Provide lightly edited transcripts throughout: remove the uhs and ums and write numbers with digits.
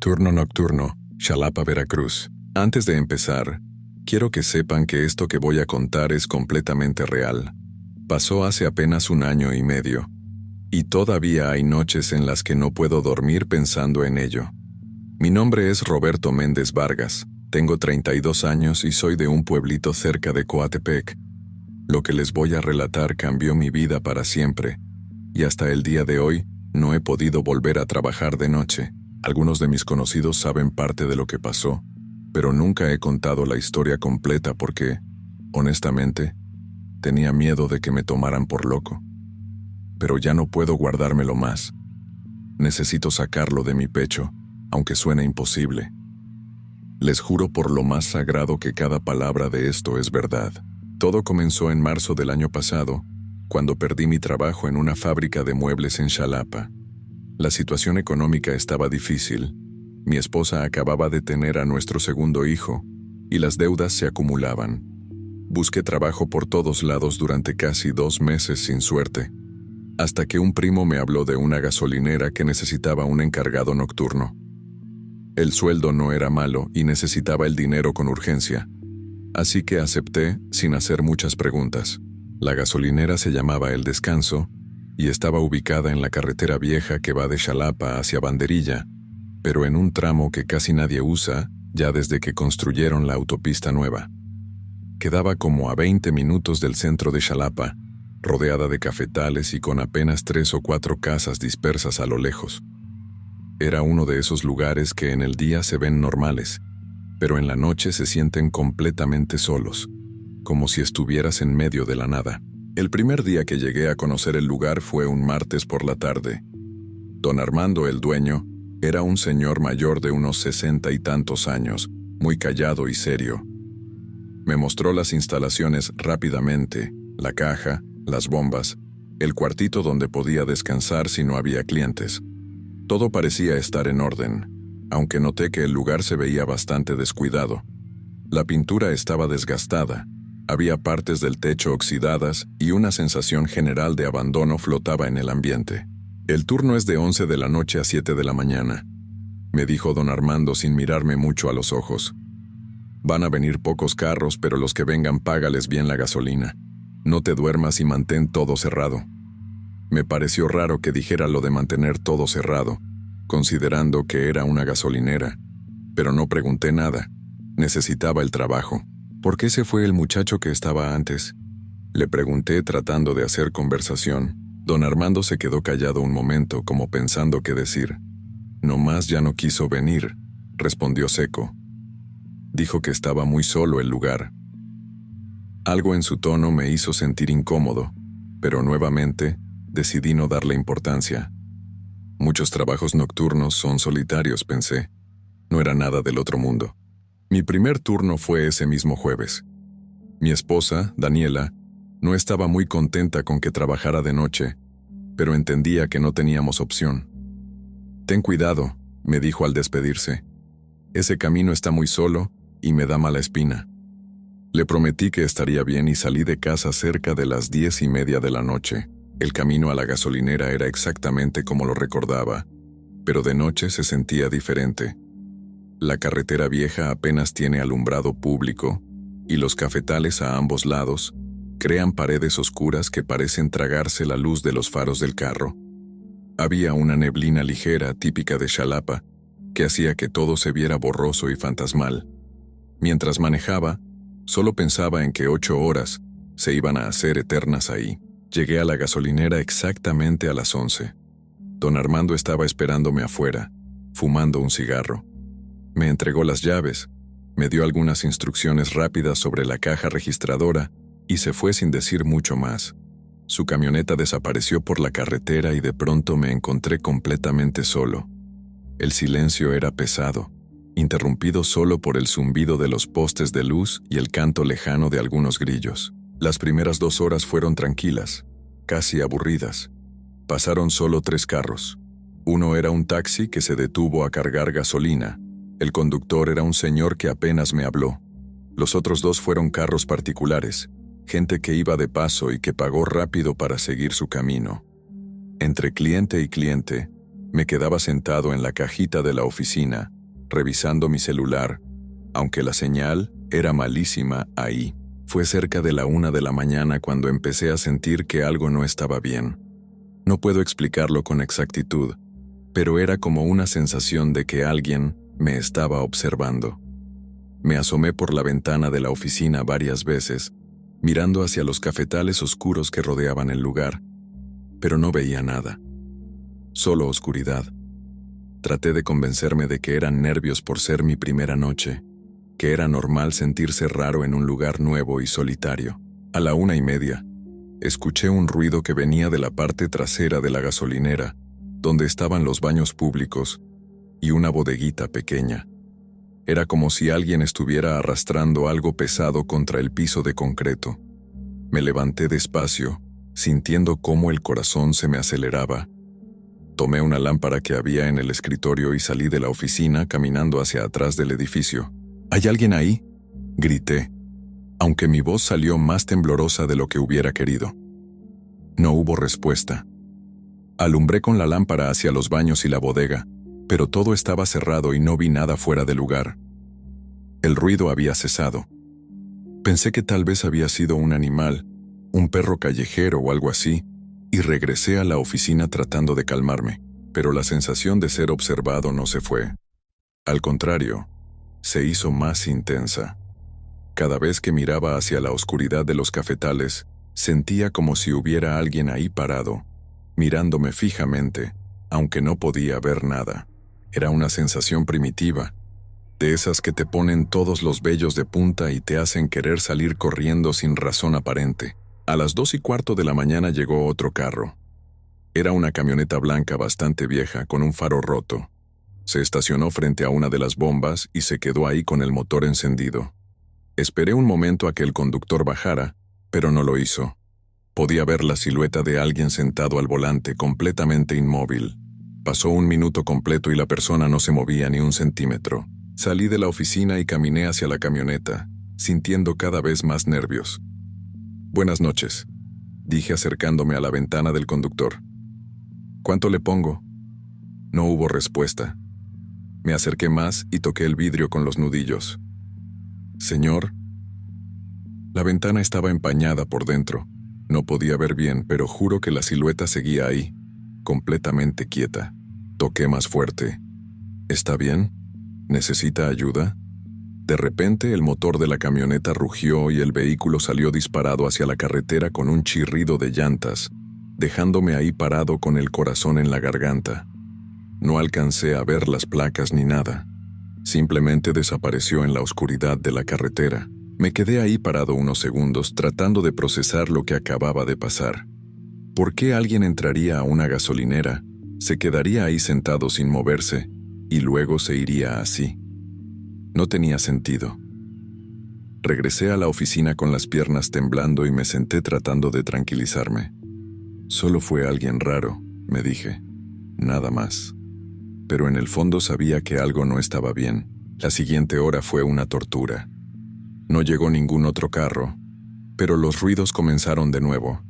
Turno nocturno, Xalapa, Veracruz. Antes de empezar, quiero que sepan que esto que voy a contar es completamente real. Pasó hace apenas 1 año y medio. Y todavía hay noches en las que no puedo dormir pensando en ello. Mi nombre es Roberto Méndez Vargas, tengo 32 años y soy de un pueblito cerca de Coatepec. Lo que les voy a relatar cambió mi vida para siempre, y hasta el día de hoy no he podido volver a trabajar de noche. Algunos de mis conocidos saben parte de lo que pasó, pero nunca he contado la historia completa porque, honestamente, tenía miedo de que me tomaran por loco. Pero ya no puedo guardármelo más. Necesito sacarlo de mi pecho, aunque suene imposible. Les juro por lo más sagrado que cada palabra de esto es verdad. Todo comenzó en marzo del año pasado, cuando perdí mi trabajo en una fábrica de muebles en Xalapa. La situación económica estaba difícil. Mi esposa acababa de tener a nuestro segundo hijo, y las deudas se acumulaban. Busqué trabajo por todos lados durante casi 2 meses sin suerte, hasta que un primo me habló de una gasolinera que necesitaba un encargado nocturno. El sueldo no era malo y necesitaba el dinero con urgencia, así que acepté sin hacer muchas preguntas. La gasolinera se llamaba El Descanso y estaba ubicada en la carretera vieja que va de Xalapa hacia Banderilla, pero en un tramo que casi nadie usa ya desde que construyeron la autopista nueva. Quedaba como a 20 minutos del centro de Xalapa, rodeada de cafetales y con apenas 3 o 4 casas dispersas a lo lejos. Era uno de esos lugares que en el día se ven normales, pero en la noche se sienten completamente solos, como si estuvieras en medio de la nada. El primer día que llegué a conocer el lugar fue un martes por la tarde. Don Armando, el dueño, era un señor mayor de unos 60 y tantos años, muy callado y serio. Me mostró las instalaciones rápidamente, la caja, las bombas, el cuartito donde podía descansar si no había clientes. Todo parecía estar en orden, aunque noté que el lugar se veía bastante descuidado. La pintura estaba desgastada, había partes del techo oxidadas y una sensación general de abandono flotaba en el ambiente. El turno es de 11 de la noche a 7 de la mañana, me dijo don Armando sin mirarme mucho a los ojos. Van a venir pocos carros, pero los que vengan págales bien la gasolina. No te duermas y mantén todo cerrado. Me pareció raro que dijera lo de mantener todo cerrado, considerando que era una gasolinera, pero no pregunté nada. Necesitaba el trabajo. ¿Por qué se fue el muchacho que estaba antes? Le pregunté tratando de hacer conversación. Don Armando se quedó callado un momento, como pensando qué decir. Nomás ya no quiso venir, respondió seco. Dijo que estaba muy solo el lugar. Algo en su tono me hizo sentir incómodo, pero nuevamente decidí no darle importancia. Muchos trabajos nocturnos son solitarios, pensé. No era nada del otro mundo. Mi primer turno fue ese mismo jueves. Mi esposa, Daniela, no estaba muy contenta con que trabajara de noche, pero entendía que no teníamos opción. Ten cuidado, me dijo al despedirse. Ese camino está muy solo y me da mala espina. Le prometí que estaría bien y salí de casa cerca de las 10:30 de la noche. El camino a la gasolinera era exactamente como lo recordaba, pero de noche se sentía diferente. La carretera vieja apenas tiene alumbrado público, y los cafetales a ambos lados crean paredes oscuras que parecen tragarse la luz de los faros del carro. Había una neblina ligera típica de Xalapa, que hacía que todo se viera borroso y fantasmal. Mientras manejaba, solo pensaba en que 8 horas se iban a hacer eternas ahí. Llegué a la gasolinera exactamente a las 11. Don Armando estaba esperándome afuera, fumando un cigarro. Me entregó las llaves, me dio algunas instrucciones rápidas sobre la caja registradora y se fue sin decir mucho más. Su camioneta desapareció por la carretera y de pronto me encontré completamente solo. El silencio era pesado, interrumpido solo por el zumbido de los postes de luz y el canto lejano de algunos grillos. Las primeras 2 horas fueron tranquilas, casi aburridas. Pasaron solo 3 carros. Uno era un taxi que se detuvo a cargar gasolina. El conductor era un señor que apenas me habló. Los otros 2 fueron carros particulares, gente que iba de paso y que pagó rápido para seguir su camino. Entre cliente y cliente, Me quedaba sentado en la cajita de la oficina, revisando mi celular, aunque la señal era malísima ahí. Fue cerca de la 1 de la mañana cuando empecé a sentir que algo no estaba bien. No puedo explicarlo con exactitud, pero era como una sensación de que alguien me estaba observando. Me asomé por la ventana de la oficina varias veces, mirando hacia los cafetales oscuros que rodeaban el lugar, pero no veía nada. Solo oscuridad. Traté de convencerme de que eran nervios por ser mi primera noche, que era normal sentirse raro en un lugar nuevo y solitario. A la 1:30, escuché un ruido que venía de la parte trasera de la gasolinera, donde estaban los baños públicos y una bodeguita pequeña. Era como si alguien estuviera arrastrando algo pesado contra el piso de concreto. Me levanté despacio, sintiendo cómo el corazón se me aceleraba. Tomé una lámpara que había en el escritorio y salí de la oficina caminando hacia atrás del edificio. ¿Hay alguien ahí?, grité, aunque mi voz salió más temblorosa de lo que hubiera querido. No hubo respuesta. Alumbré con la lámpara hacia los baños y la bodega, pero todo estaba cerrado y no vi nada fuera de lugar. El ruido había cesado. Pensé que tal vez había sido un animal, un perro callejero o algo así, y regresé a la oficina tratando de calmarme, pero la sensación de ser observado no se fue. Al contrario, se hizo más intensa. Cada vez que miraba hacia la oscuridad de los cafetales, sentía como si hubiera alguien ahí parado, mirándome fijamente, aunque no podía ver nada. Era una sensación primitiva, de esas que te ponen todos los vellos de punta y te hacen querer salir corriendo sin razón aparente. A las 2:15 de la mañana llegó otro carro. Era una camioneta blanca bastante vieja con un faro roto. Se estacionó frente a una de las bombas y se quedó ahí con el motor encendido. Esperé un momento a que el conductor bajara, pero no lo hizo. Podía ver la silueta de alguien sentado al volante, completamente inmóvil. Pasó un minuto completo y la persona no se movía ni un centímetro. Salí de la oficina y caminé hacia la camioneta, sintiendo cada vez más nervios. «Buenas noches», dije acercándome a la ventana del conductor. «¿Cuánto le pongo?» No hubo respuesta. Me acerqué más y toqué el vidrio con los nudillos. «Señor». La ventana estaba empañada por dentro. No podía ver bien, pero juro que la silueta seguía ahí, completamente quieta. Toqué más fuerte. «¿Está bien? ¿Necesita ayuda?» De repente el motor de la camioneta rugió y el vehículo salió disparado hacia la carretera con un chirrido de llantas, dejándome ahí parado con el corazón en la garganta. No alcancé a ver las placas ni nada. Simplemente desapareció en la oscuridad de la carretera. Me quedé ahí parado unos segundos tratando de procesar lo que acababa de pasar. ¿Por qué alguien entraría a una gasolinera, se quedaría ahí sentado sin moverse y luego se iría así? No tenía sentido. Regresé a la oficina con las piernas temblando y me senté tratando de tranquilizarme. Solo fue alguien raro, me dije. Nada más. Pero en el fondo sabía que algo no estaba bien. La siguiente hora fue una tortura. No llegó ningún otro carro, pero los ruidos comenzaron de nuevo.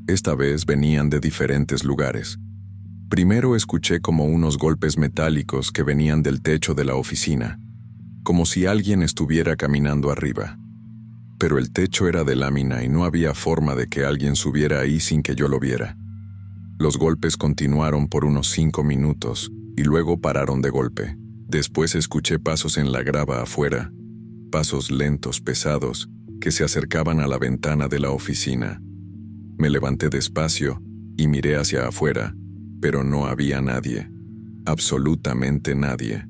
Esta vez venían de diferentes lugares. Primero escuché como unos golpes metálicos que venían del techo de la oficina, como si alguien estuviera caminando arriba. Pero el techo era de lámina y no había forma de que alguien subiera ahí sin que yo lo viera. Los golpes continuaron por unos 5 minutos y luego pararon de golpe. Después escuché pasos en la grava afuera, pasos lentos, pesados, que se acercaban a la ventana de la oficina. Me levanté despacio y miré hacia afuera, pero no había nadie, absolutamente nadie.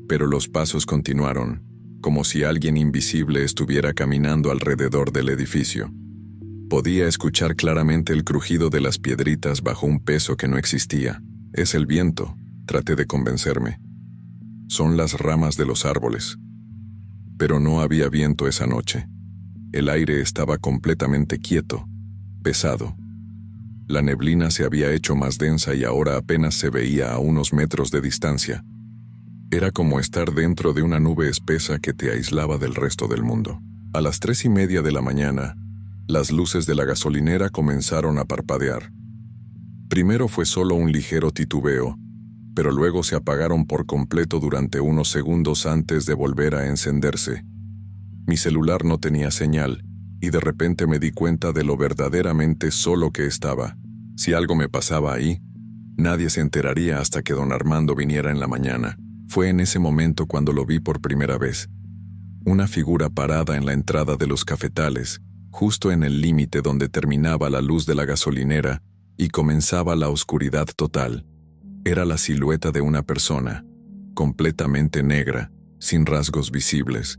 Pero los pasos continuaron, como si alguien invisible estuviera caminando alrededor del edificio. Podía escuchar claramente el crujido de las piedritas bajo un peso que no existía. «Es el viento», traté de convencerme. «Son las ramas de los árboles». Pero no había viento esa noche. El aire estaba completamente quieto, pesado. La neblina se había hecho más densa y ahora apenas se veía a unos metros de distancia. Era como estar dentro de una nube espesa que te aislaba del resto del mundo. A las 3:30 de la mañana, las luces de la gasolinera comenzaron a parpadear. Primero fue solo un ligero titubeo, pero luego se apagaron por completo durante unos segundos antes de volver a encenderse. Mi celular no tenía señal, y de repente me di cuenta de lo verdaderamente solo que estaba. Si algo me pasaba ahí, nadie se enteraría hasta que don Armando viniera en la mañana. Fue en ese momento cuando lo vi por primera vez. Una figura parada en la entrada de los cafetales, justo en el límite donde terminaba la luz de la gasolinera y comenzaba la oscuridad total. Era la silueta de una persona, completamente negra, sin rasgos visibles.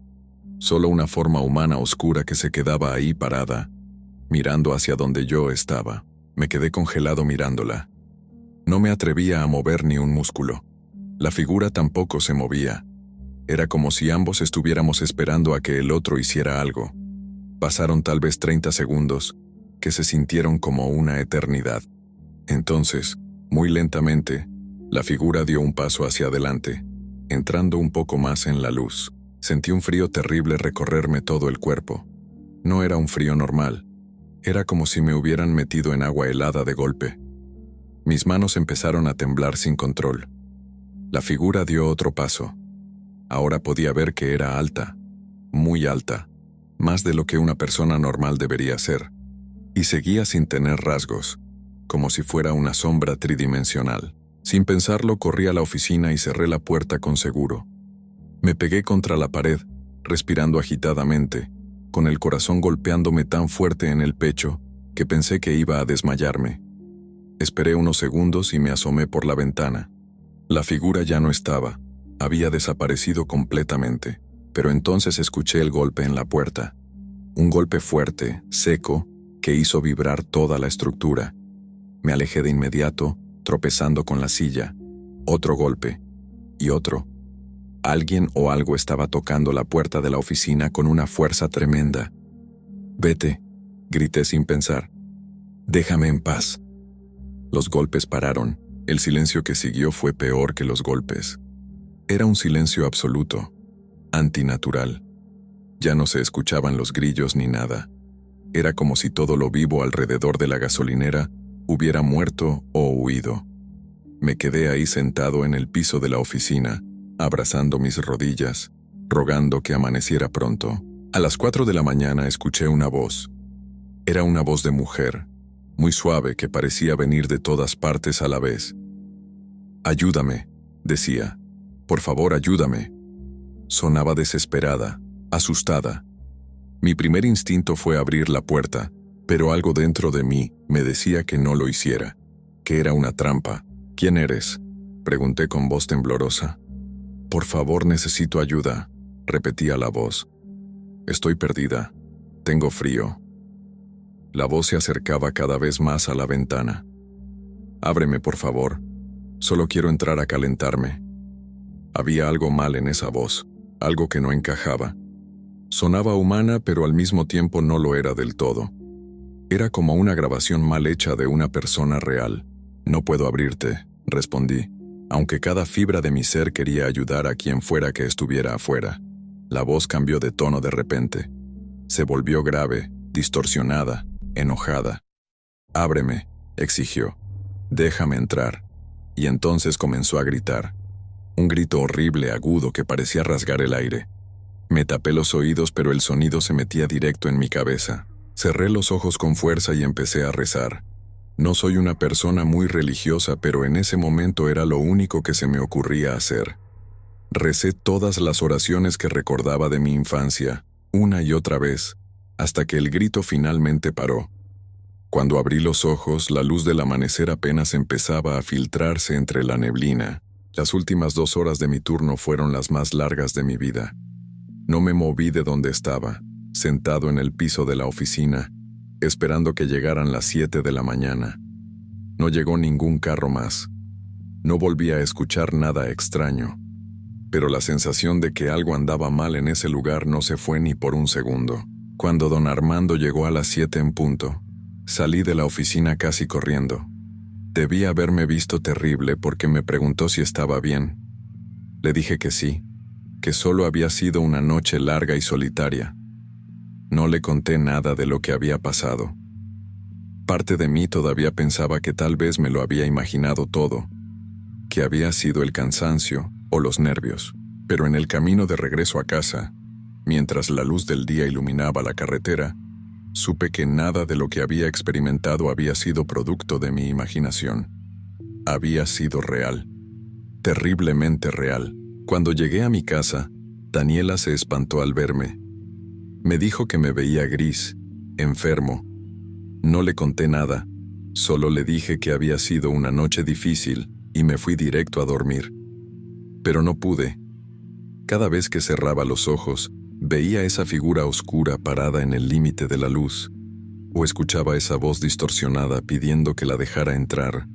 Solo una forma humana oscura que se quedaba ahí parada, mirando hacia donde yo estaba. Me quedé congelado mirándola. No me atrevía a mover ni un músculo. La figura tampoco se movía. Era como si ambos estuviéramos esperando a que el otro hiciera algo. Pasaron tal vez 30 segundos, que se sintieron como una eternidad. Entonces, muy lentamente, la figura dio un paso hacia adelante, entrando un poco más en la luz. Sentí un frío terrible recorrerme todo el cuerpo. No era un frío normal. Era como si me hubieran metido en agua helada de golpe. Mis manos empezaron a temblar sin control. La figura dio otro paso. Ahora podía ver que era alta, muy alta, más de lo que una persona normal debería ser, y seguía sin tener rasgos, como si fuera una sombra tridimensional. Sin pensarlo, corrí a la oficina y cerré la puerta con seguro. Me pegué contra la pared, respirando agitadamente, con el corazón golpeándome tan fuerte en el pecho que pensé que iba a desmayarme. Esperé unos segundos y me asomé por la ventana. La figura ya no estaba, había desaparecido completamente, pero entonces escuché el golpe en la puerta. Un golpe fuerte, seco, que hizo vibrar toda la estructura. Me alejé de inmediato, tropezando con la silla. Otro golpe. Y otro. Alguien o algo estaba tocando la puerta de la oficina con una fuerza tremenda. «Vete», grité sin pensar. «Déjame en paz». Los golpes pararon. El silencio que siguió fue peor que los golpes. Era un silencio absoluto, antinatural. Ya no se escuchaban los grillos ni nada. Era como si todo lo vivo alrededor de la gasolinera hubiera muerto o huido. Me quedé ahí sentado en el piso de la oficina, abrazando mis rodillas, rogando que amaneciera pronto. A las 4 de la mañana escuché una voz. Era una voz de mujer, muy suave que parecía venir de todas partes a la vez. «Ayúdame», decía. «Por favor, ayúdame». Sonaba desesperada, asustada. Mi primer instinto fue abrir la puerta, pero algo dentro de mí me decía que no lo hiciera, que era una trampa. «¿Quién eres?», pregunté con voz temblorosa. «Por favor, necesito ayuda», repetía la voz. «Estoy perdida. Tengo frío». La voz se acercaba cada vez más a la ventana. «Ábreme, por favor. Solo quiero entrar a calentarme». Había algo mal en esa voz, algo que no encajaba. Sonaba humana, pero al mismo tiempo no lo era del todo. Era como una grabación mal hecha de una persona real. «No puedo abrirte», respondí, aunque cada fibra de mi ser quería ayudar a quien fuera que estuviera afuera. La voz cambió de tono de repente. Se volvió grave, distorsionada, enojada. «Ábreme», exigió. «Déjame entrar». Y entonces comenzó a gritar. Un grito horrible, agudo, que parecía rasgar el aire. Me tapé los oídos, pero el sonido se metía directo en mi cabeza. Cerré los ojos con fuerza y empecé a rezar. No soy una persona muy religiosa, pero en ese momento era lo único que se me ocurría hacer. Recé todas las oraciones que recordaba de mi infancia, una y otra vez, hasta que el grito finalmente paró. Cuando abrí los ojos, la luz del amanecer apenas empezaba a filtrarse entre la neblina. Las últimas 2 horas de mi turno fueron las más largas de mi vida. No me moví de donde estaba, sentado en el piso de la oficina, esperando que llegaran las 7 de la mañana. No llegó ningún carro más. No volví a escuchar nada extraño. Pero la sensación de que algo andaba mal en ese lugar no se fue ni por un segundo. Cuando don Armando llegó a las 7 en punto, salí de la oficina casi corriendo. Debía haberme visto terrible porque me preguntó si estaba bien. Le dije que sí, que solo había sido una noche larga y solitaria. No le conté nada de lo que había pasado. Parte de mí todavía pensaba que tal vez me lo había imaginado todo. que había sido el cansancio o los nervios, pero en el camino de regreso a casa, mientras la luz del día iluminaba la carretera, supe que nada de lo que había experimentado había sido producto de mi imaginación. Había sido real, terriblemente real. Cuando llegué a mi casa, Daniela se espantó al verme. Me dijo que me veía gris, enfermo. No le conté nada, solo le dije que había sido una noche difícil y me fui directo a dormir. Pero no pude. Cada vez que cerraba los ojos, veía esa figura oscura parada en el límite de la luz, o escuchaba esa voz distorsionada pidiendo que la dejara entrar,